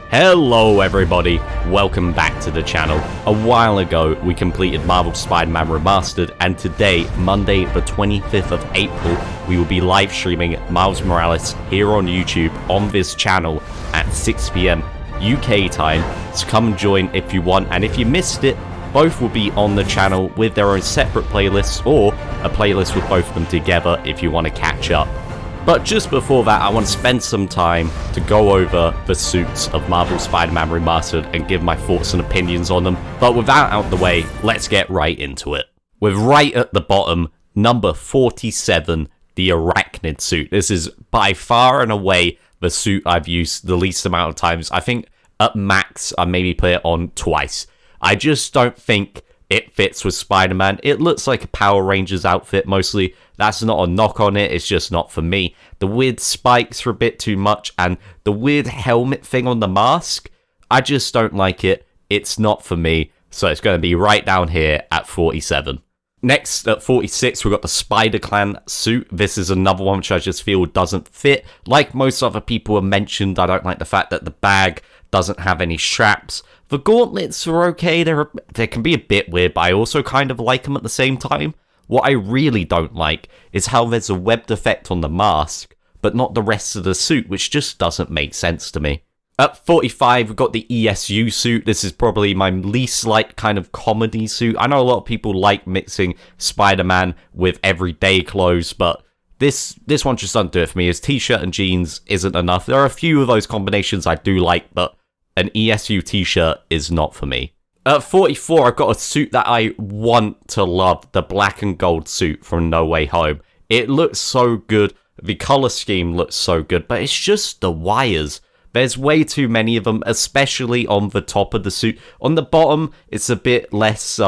Hello everybody, welcome back to the channel. A while ago we completed Marvel Spider-Man Remastered, and today, Monday the 25th of April, we will be live streaming Miles Morales here on YouTube on this channel at 6 PM UK time, so come and join if you want, and if you missed it, both will be on the channel with their own separate playlists, or a playlist with both of them together if you want to catch up. But just before that, I want to spend some time to go over the suits of Marvel Spider-Man Remastered and give my thoughts and opinions on them. But with that out of the way, let's get right into it. With right at the bottom, number 47, the Arachnid suit. This is by far and away the suit I've used the least amount of times. I think at max, I maybe put it on twice. I just don't think it fits with Spider-Man. It looks like a Power Rangers outfit mostly. That's not a knock on it, it's just not for me. The weird spikes are a bit too much, and the weird helmet thing on the mask, I just don't like it. It's not for me, so it's going to be right down here at 47. Next, at 46, we've got the Spider Clan suit. This is another one which I just feel doesn't fit. Like most other people have mentioned, I don't like the fact that the bag doesn't have any straps. The gauntlets are okay, they can be a bit weird, but I also kind of like them at the same time. What I really don't like is how there's a webbed effect on the mask, but not the rest of the suit, which just doesn't make sense to me. At 45, we've got the ESU suit. This is probably my least liked kind of comedy suit. I know a lot of people like mixing Spider-Man with everyday clothes, but this one just doesn't do it for me. His t-shirt and jeans isn't enough. There are a few of those combinations I do like, but an ESU t-shirt is not for me. At 44, I've got a suit that I want to love, the black and gold suit from No Way Home. It looks so good, the color scheme looks so good, but it's just the wires. There's way too many of them, especially on the top of the suit. On the bottom, it's a bit less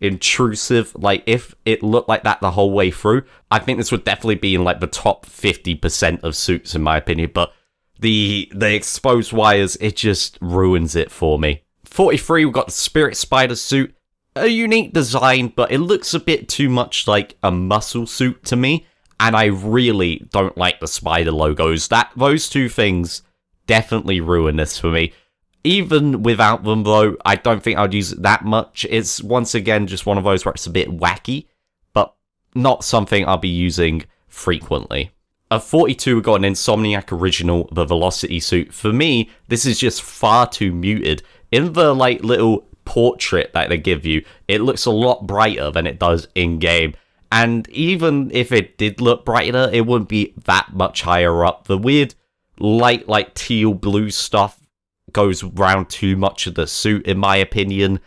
intrusive. Like, if it looked like that the whole way through, I think this would definitely be in like the top 50% of suits in my opinion, but the exposed wires, it just ruins it for me. 43, we've got the Spirit Spider suit. A unique design, but it looks a bit too much like a muscle suit to me, and I really don't like the spider logos. Those two things definitely ruin this for me. Even without them, though, I don't think I'd use it that much. It's, once again, just one of those where it's a bit wacky, but not something I'll be using frequently. At 42, we've got an Insomniac original, the Velocity suit. For me, this is just far too muted. In the like little portrait that they give you, it looks a lot brighter than it does in-game. And even if it did look brighter, it wouldn't be that much higher up. The weird light, like teal blue stuff goes around too much of the suit, in my opinion.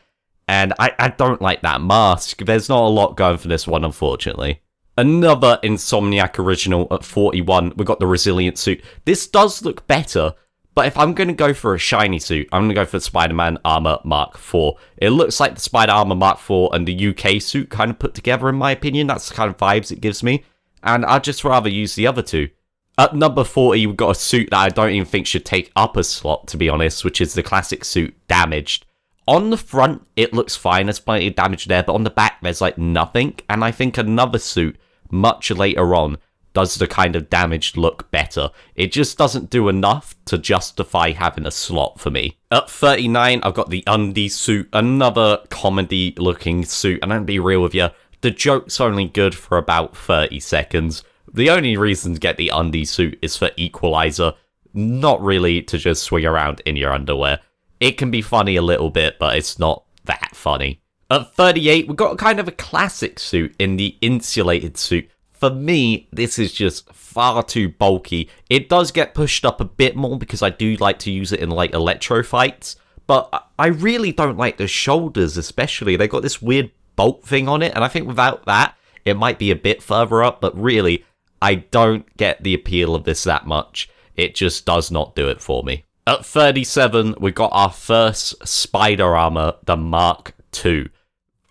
And I don't like that mask. There's not a lot going for this one, unfortunately. Another Insomniac original at 41, we've got the Resilient suit. This does look better, but if I'm going to go for a shiny suit, I'm going to go for the Spider-Man Armour MK4. It looks like the Spider Armour MK4 and the UK suit kind of put together, in my opinion. That's the kind of vibes it gives me, and I'd just rather use the other two. At number 40, we've got a suit that I don't even think should take up a slot, to be honest, which is the classic suit Damaged. On the front, it looks fine, there's plenty of damage there, but on the back, there's like nothing, and I think another suit much later on does the kind of Damaged look better. It just doesn't do enough to justify having a slot for me. At 39, I've got the Undies suit, another comedy looking suit, and I'm gonna be real with you, the joke's only good for about 30 seconds. The only reason to get the Undies suit is for equalizer, not really to just swing around in your underwear. It can be funny a little bit, but it's not that funny. At 38, we've got kind of a classic suit in the Insulated suit. For me, this is just far too bulky. It does get pushed up a bit more because I do like to use it in like electro fights, but I really don't like the shoulders especially. They got this weird bolt thing on it, and I think without that, it might be a bit further up, but really, I don't get the appeal of this that much. It just does not do it for me. At 37, we've got our first Spider armor, the Mark II.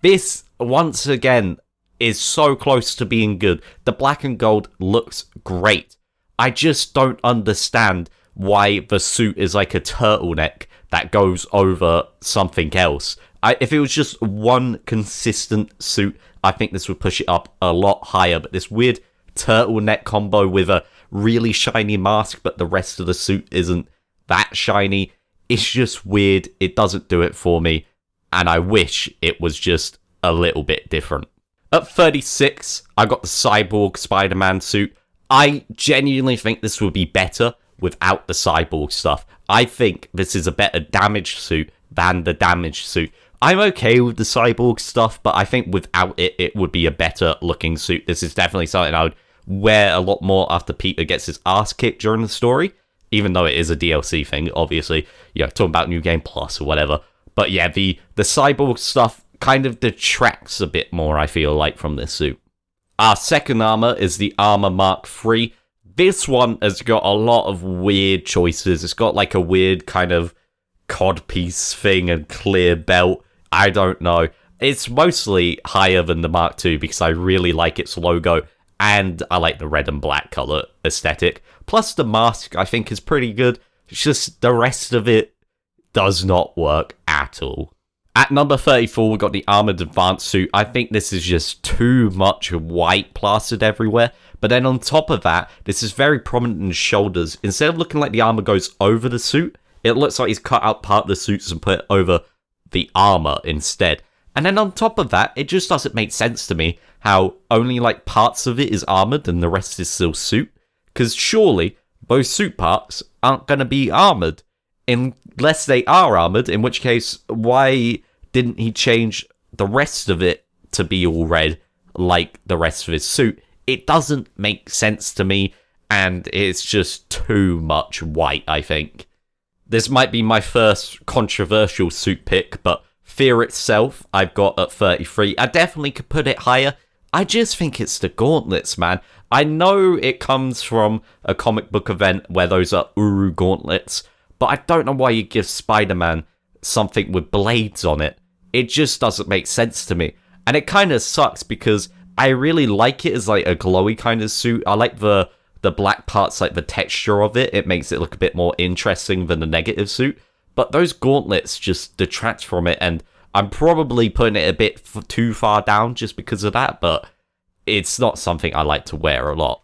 This, once again, is so close to being good. The black and gold looks great. I just don't understand why the suit is like a turtleneck that goes over something else. If it was just one consistent suit, I think this would push it up a lot higher, but this weird turtleneck combo with a really shiny mask, but the rest of the suit isn't that shiny, It's just weird. It doesn't do it for me. And I wish it was just a little bit different. At 36, I got the Cyborg Spider-Man suit. I genuinely think this would be better without the Cyborg stuff. I think this is a better damage suit than the damage suit. I'm okay with the Cyborg stuff, but I think without it, it would be a better looking suit. This is definitely something I would wear a lot more after Peter gets his ass kicked during the story, even though it is a DLC thing, obviously. Yeah, talking about New Game Plus or whatever. But yeah, the Cyborg stuff kind of detracts a bit more, I feel like, from this suit. Our second armor is the Armour MK3. This one has got a lot of weird choices. It's got like a weird kind of codpiece thing and clear belt. I don't know. It's mostly higher than the Mark II because I really like its logo and I like the red and black color aesthetic. Plus the mask I think is pretty good. It's just the rest of it does not work at all. At number 34, we got the Armoured Advance suit. I think this is just too much white plastered everywhere. But then on top of that, this is very prominent in the shoulders. Instead of looking like the armor goes over the suit, it looks like he's cut out part of the suits and put it over the armor instead. And then on top of that, it just doesn't make sense to me how only like parts of it is armored and the rest is still suit. Because surely both suit parts aren't going to be armored. Unless they are armored, in which case, why didn't he change the rest of it to be all red like the rest of his suit? It doesn't make sense to me, and it's just too much white, I think. This might be my first controversial suit pick, but Fear itself, I've got at 33. I definitely could put it higher. I just think it's the gauntlets, man. I know it comes from a comic book event where those are Uru gauntlets, but I don't know why you give Spider-Man something with blades on it. It just doesn't make sense to me. And it kind of sucks because I really like it as like a glowy kind of suit. I like the black parts, like the texture of it. It makes it look a bit more interesting than the negative suit. But those gauntlets just detract from it, and I'm probably putting it a bit too far down just because of that, but it's not something I like to wear a lot.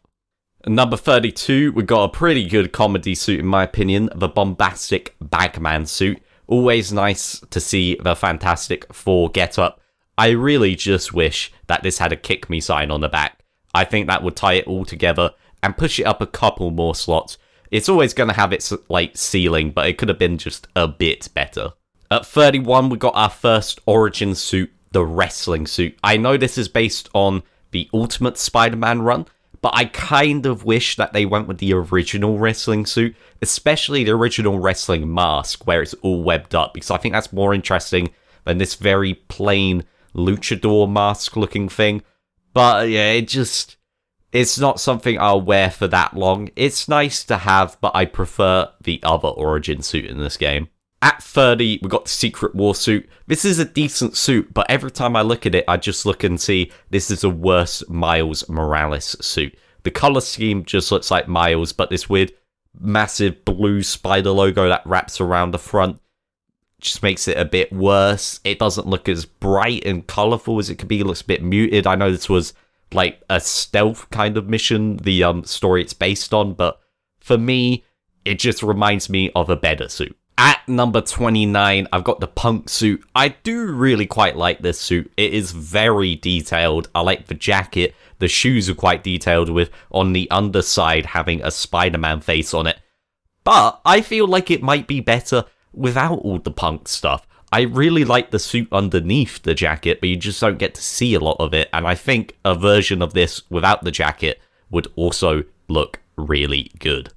Number 32, we got a pretty good comedy suit in my opinion, the Bombastic Bagman suit. Always nice to see the Fantastic Four get-up. I really just wish that this had a kick me sign on the back. I think that would tie it all together and push it up a couple more slots. It's always going to have its like ceiling, but it could have been just a bit better. At 31, we got our first origin suit, the wrestling suit. I know this is based on the Ultimate Spider-Man run, but I kind of wish that they went with the original wrestling suit, especially the original wrestling mask where it's all webbed up, because I think that's more interesting than this very plain luchador mask looking thing. But yeah, it's not something I'll wear for that long. It's nice to have, but I prefer the other origin suit in this game. At 30, we got the Secret War suit. This is a decent suit, but every time I look at it, I just look and see this is a worse Miles Morales suit. The color scheme just looks like Miles, but this weird, massive blue spider logo that wraps around the front just makes it a bit worse. It doesn't look as bright and colorful as it could be. It looks a bit muted. I know this was like a stealth kind of mission, the story it's based on, but for me, it just reminds me of a better suit. At number 29, I've got the punk suit. I do really quite like this suit. It is very detailed. I like the jacket. The shoes are quite detailed with, on the underside, having a Spider-Man face on it. But I feel like it might be better without all the punk stuff. I really like the suit underneath the jacket, but you just don't get to see a lot of it. And I think a version of this without the jacket would also look really good.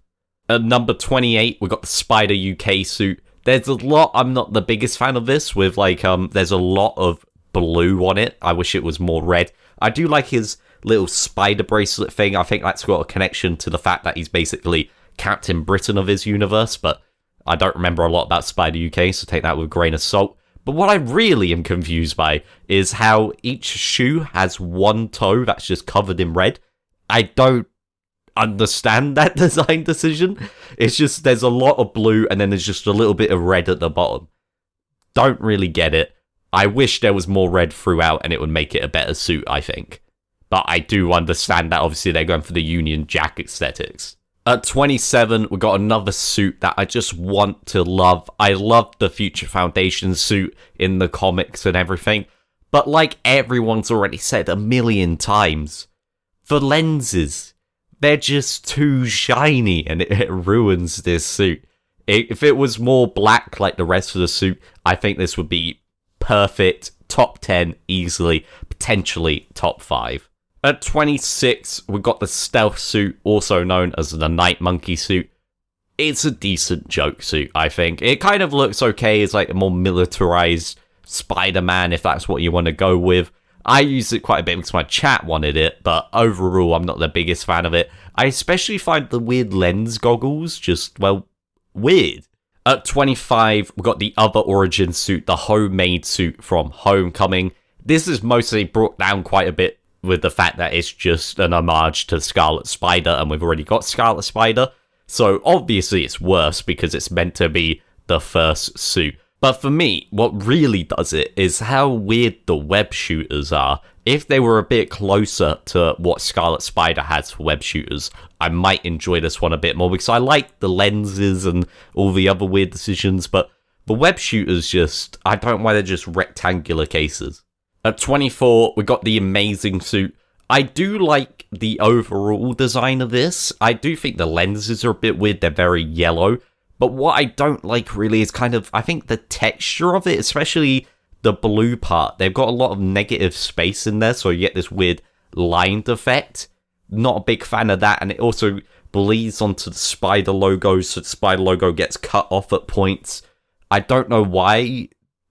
At number 28, we got the Spider UK suit. There's a lot, I'm not the biggest fan of this, with like, there's a lot of blue on it. I wish it was more red. I do like his little spider bracelet thing. I think that's got a connection to the fact that he's basically Captain Britain of his universe, but I don't remember a lot about Spider UK, so take that with a grain of salt. But what I really am confused by is how each shoe has one toe that's just covered in red. I don't understand that design decision. It's just there's a lot of blue and then there's just a little bit of red at the bottom. Don't really get it. I wish there was more red throughout and it would make it a better suit, I think. But I do understand that obviously they're going for the Union Jack aesthetics. At 27, we got another suit that I just want to love. I love the Future Foundation suit in the comics and everything. But like everyone's already said a million times, the lenses, they're just too shiny and it ruins this suit. If it was more black like the rest of the suit, I think this would be perfect, top 10 easily, potentially top 5. At 26, we got the Stealth suit, also known as the Night Monkey suit. It's a decent joke suit, I think. It kind of looks okay as like a more militarized Spider-Man, if that's what you want to go with. I used it quite a bit because my chat wanted it, but overall, I'm not the biggest fan of it. I especially find the weird lens goggles just, well, weird. At 25, we got the other origin suit, the homemade suit from Homecoming. This is mostly brought down quite a bit with the fact that it's just an homage to Scarlet Spider, and we've already got Scarlet Spider. So obviously it's worse because it's meant to be the first suit. But for me, what really does it is how weird the web shooters are. If they were a bit closer to what Scarlet Spider has for web shooters, I might enjoy this one a bit more because I like the lenses and all the other weird decisions, but the web shooters just, I don't know why they're just rectangular cases. At 24, we got the amazing suit. I do like the overall design of this. I do think the lenses are a bit weird. They're very yellow. But what I don't like really is kind of, I think the texture of it, especially the blue part. They've got a lot of negative space in there, so you get this weird lined effect. Not a big fan of that. And it also bleeds onto the Spider logo, so the Spider logo gets cut off at points. I don't know why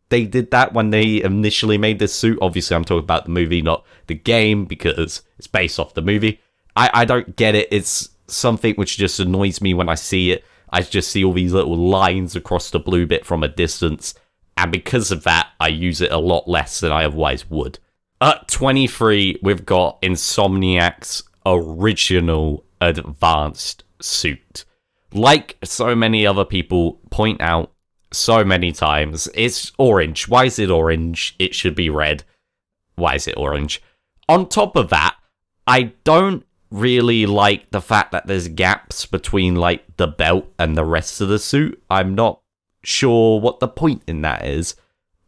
they did that when they initially made this suit. Obviously, I'm talking about the movie, not the game, because it's based off the movie. I don't get it. It's something which just annoys me when I see it. I just see all these little lines across the blue bit from a distance, and because of that, I use it a lot less than I otherwise would. At 23, we've got Insomniac's original advanced suit. Like so many other people point out so many times, it's orange. Why is it orange? It should be red. Why is it orange? On top of that, I don't really like the fact that there's gaps between like the belt and the rest of the suit. I'm not sure what the point in that is,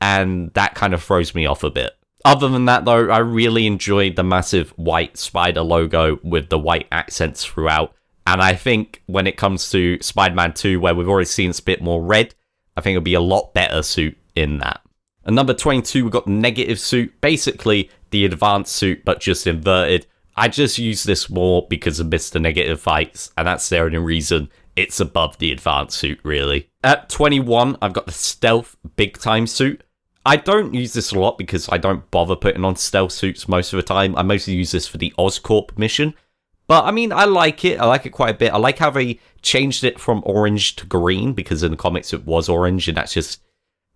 and that kind of throws me off a bit. Other than that though, I really enjoyed the massive white Spider logo with the white accents throughout, and I think when it comes to Spider-Man 2, where we've already seen it's a bit more red, I think it'll be a lot better suit in that. At number 22, we've got the negative suit, basically the advanced suit, but just inverted. I just use this more because of Mr. Negative fights, and that's the only reason it's above the advanced suit, really. At 21, I've got the Stealth Big Time suit. I don't use this a lot because I don't bother putting on stealth suits most of the time. I mostly use this for the Oscorp mission. But, I mean, I like it. I like it quite a bit. I like how they changed it from orange to green, because in the comics it was orange, and that's just,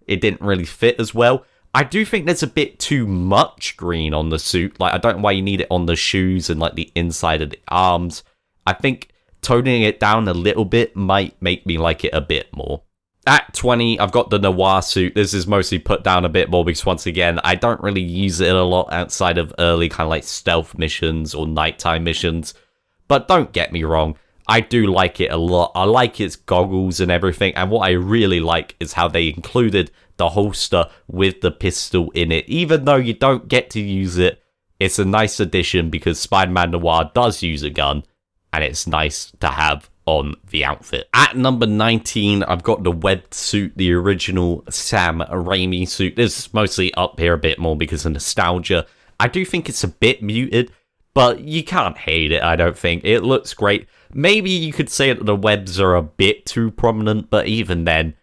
it didn't really fit as well. I do think there's a bit too much green on the suit. Like, I don't know why you need it on the shoes and, like, the inside of the arms. I think toning it down a little bit might make me like it a bit more. At 20, I've got the Noir suit. This is mostly put down a bit more because, once again, I don't really use it a lot outside of early kind of like stealth missions or nighttime missions. But don't get me wrong, I do like it a lot. I like its goggles and everything, and what I really like is how they included the holster with the pistol in it. Even though you don't get to use it, it's a nice addition because Spider-Man Noir does use a gun, and it's nice to have on the outfit. At number 19, I've got the webbed suit, the original Sam Raimi suit. This is mostly up here a bit more because of nostalgia. I do think it's a bit muted, but you can't hate it, I don't think. It looks great. Maybe you could say that the webs are a bit too prominent, but even then,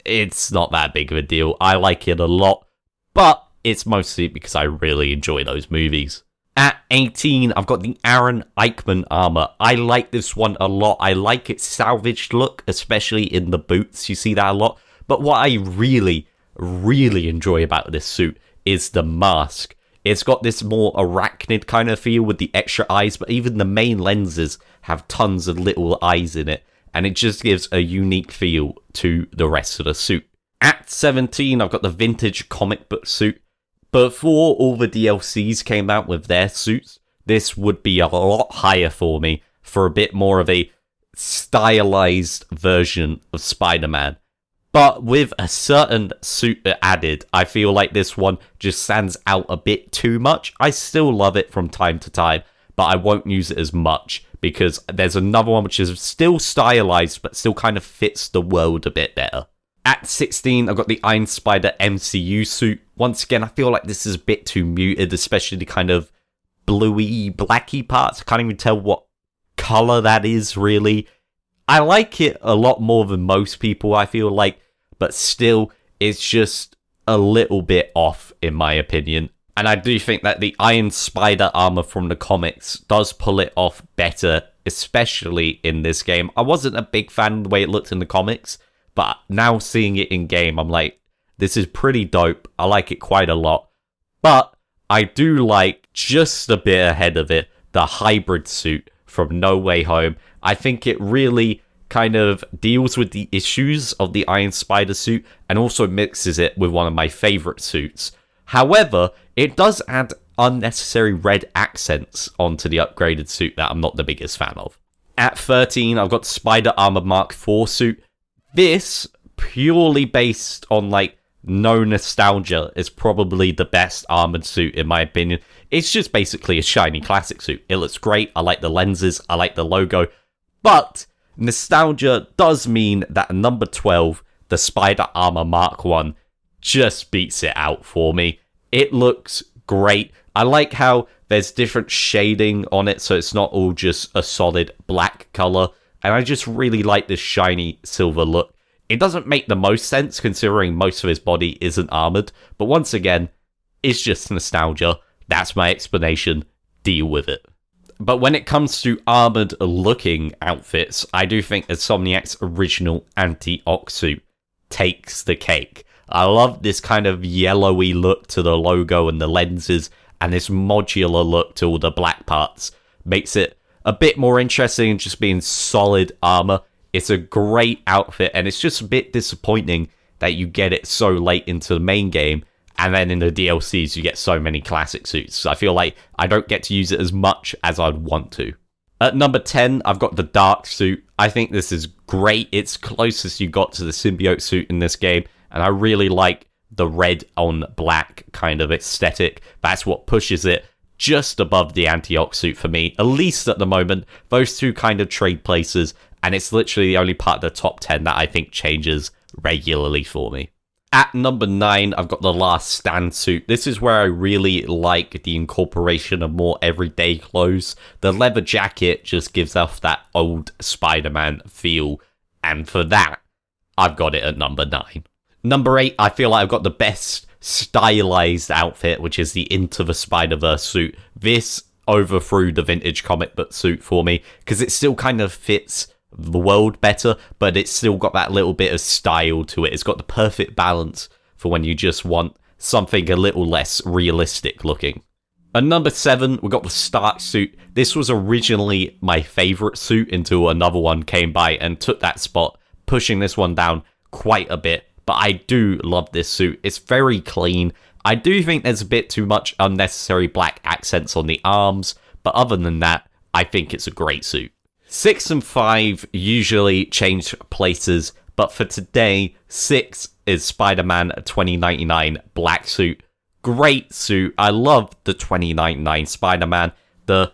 it's not that big of a deal. I like it a lot, but it's mostly because I really enjoy those movies. At 18, I've got the Aaron Aikman armor. I like this one a lot. I like its salvaged look, especially in the boots. You see that a lot. But what I really, really enjoy about this suit is the mask. It's got this more Arachnid kind of feel with the extra eyes, but even the main lenses have tons of little eyes in it, and it just gives a unique feel to the rest of the suit. At 17, I've got the vintage comic book suit. Before all the DLCs came out with their suits, this would be a lot higher for me, for a bit more of a stylized version of Spider-Man. But with a certain suit added, I feel like this one just stands out a bit too much. I still love it from time to time, but I won't use it as much because there's another one which is still stylized, but still kind of fits the world a bit better. At 16, I've got the Spider MCU suit. Once again, I feel like this is a bit too muted, especially the kind of bluey, blacky parts. I can't even tell what color that is, really. I like it a lot more than most people, I feel like, but still, it's just a little bit off, in my opinion. And I do think that the Iron Spider armor from the comics does pull it off better, especially in this game. I wasn't a big fan of the way it looked in the comics, but now seeing it in game, I'm like, this is pretty dope. I like it quite a lot. But I do like, just a bit ahead of it, the hybrid suit from No Way Home. I think it really kind of deals with the issues of the Iron Spider suit and also mixes it with one of my favorite suits. However, it does add unnecessary red accents onto the upgraded suit that I'm not the biggest fan of. At 13, I've got Spider Armour MK4 suit. This, purely based on like no nostalgia, is probably the best armored suit in my opinion. It's just basically a shiny classic suit. It looks great. I like the lenses. I like the logo. But nostalgia does mean that number 12, the Spider Armour MK1, just beats it out for me. It looks great. I like how there's different shading on it, so it's not all just a solid black color. And I just really like this shiny silver look. It doesn't make the most sense considering most of his body isn't armored, but once again, it's just nostalgia. That's my explanation. Deal with it. But when it comes to armored looking outfits, I do think Insomniac's original anti-Ox suit takes the cake. I love this kind of yellowy look to the logo and the lenses, and this modular look to all the black parts. Makes it a bit more interesting than just being solid armor. It's a great outfit, and it's just a bit disappointing that you get it so late into the main game, and then in the DLCs you get so many classic suits. I feel like I don't get to use it as much as I'd want to. At number 10, I've got the Dark suit. I think this is great. It's closest you got to the symbiote suit in this game, and I really like the red on black kind of aesthetic. That's what pushes it just above the anti-Ox suit for me, at least at the moment. Those two kind of trade places, and it's literally the only part of the top 10 that I think changes regularly for me. At number 9, I've got the Last Stand suit. This is where I really like the incorporation of more everyday clothes. The leather jacket just gives off that old Spider-Man feel, and for that, I've got it at number 9. Number 8, I feel like I've got the best stylized outfit, which is the Into the Spider-Verse suit. This overthrew the vintage comic book suit for me, because it still kind of fits the world better, but it's still got that little bit of style to it. It's got the perfect balance for when you just want something a little less realistic looking. At number 7, we got the Stark suit. This was originally my favorite suit until another one came by and took that spot, pushing this one down quite a bit. But I do love this suit. It's very clean. I do think there's a bit too much unnecessary black accents on the arms, but other than that, I think it's a great suit. 6 and 5 usually change places, but for today, 6 is Spider-Man 2099 black suit. Great suit. I love the 2099 Spider-Man. The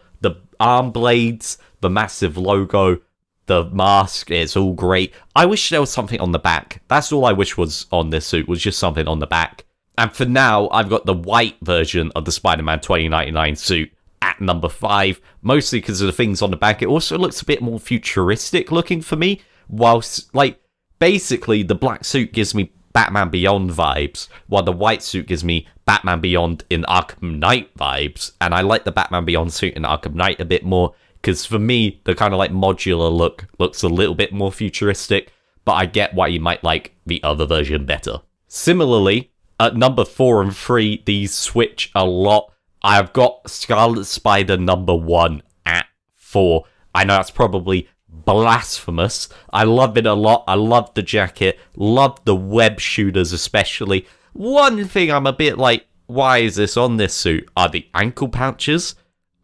arm blades, the massive logo, the mask, it's all great. I wish there was something on the back. That's all I wish was on this suit, was just something on the back. And for now, I've got the white version of the Spider-Man 2099 suit at number 5, mostly because of the things on the back. It also looks a bit more futuristic looking for me, whilst, like, basically the black suit gives me Batman Beyond vibes, while the white suit gives me Batman Beyond in Arkham Knight vibes, and I like the Batman Beyond suit in Arkham Knight a bit more, because for me, the kind of like modular look looks a little bit more futuristic, but I get why you might like the other version better. Similarly, at number 4 and 3, these switch a lot. I've got Scarlet Spider number 1 at 4. I know that's probably blasphemous. I love it a lot. I love the jacket. Love the web shooters especially. One thing I'm a bit like, why is this on this suit? Are the ankle pouches?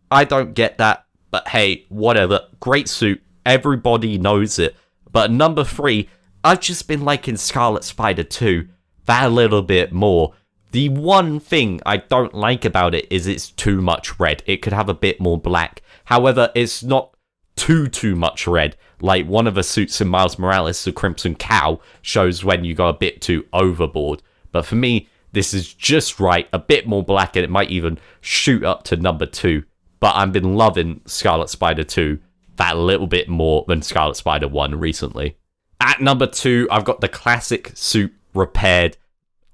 I don't get that. But hey, whatever. Great suit. Everybody knows it. But number 3, I've just been liking Scarlet Spider 2 that a little bit more. The one thing I don't like about it is it's too much red. It could have a bit more black. However, it's not too much red. Like one of the suits in Miles Morales, the Crimson Cow, shows when you go a bit too overboard. But for me, this is just right, a bit more black, and it might even shoot up to number 2. But I've been loving Scarlet Spider 2 that little bit more than Scarlet Spider 1 recently. At number 2, I've got the classic suit repaired.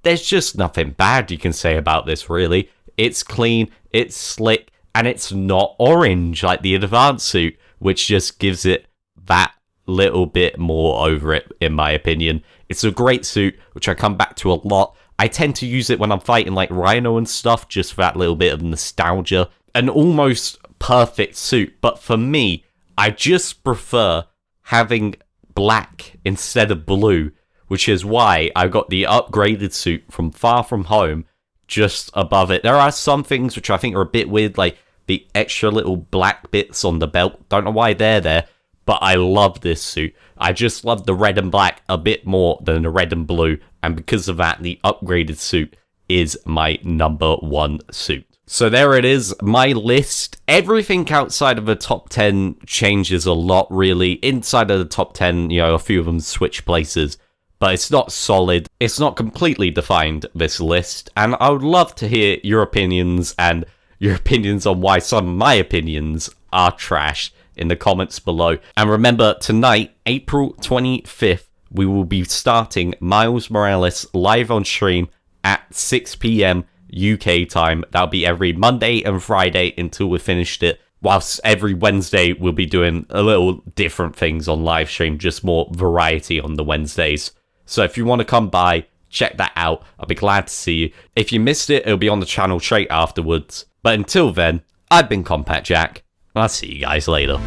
There's just nothing bad you can say about this, really. It's clean, it's slick, and it's not orange like the Advanced suit, which just gives it that little bit more over it, in my opinion. It's a great suit, which I come back to a lot. I tend to use it when I'm fighting like Rhino and stuff, just for that little bit of nostalgia. An almost perfect suit, but for me, I just prefer having black instead of blue, which is why I got the upgraded suit from Far From Home just above it. There are some things which I think are a bit weird, like the extra little black bits on the belt. Don't know why they're there, but I love this suit. I just love the red and black a bit more than the red and blue, and because of that, the upgraded suit is my number 1 suit. So there it is, my list. Everything outside of the top 10 changes a lot, really. Inside of the top 10, a few of them switch places, but it's not solid. It's not completely defined, this list, and I would love to hear your opinions and your opinions on why some of my opinions are trash in the comments below. And remember, tonight, April 25th, we will be starting Miles Morales live on stream at 6 p.m. UK time. That'll be every Monday and Friday until we've finished it. Whilst every Wednesday we'll be doing a little different things on live stream, just more variety on the Wednesdays. So if you want to come by, check that out. I'll be glad to see you. If you missed it, it'll be on the channel straight afterwards. But until then, I've been CompactJack, and I'll see you guys later.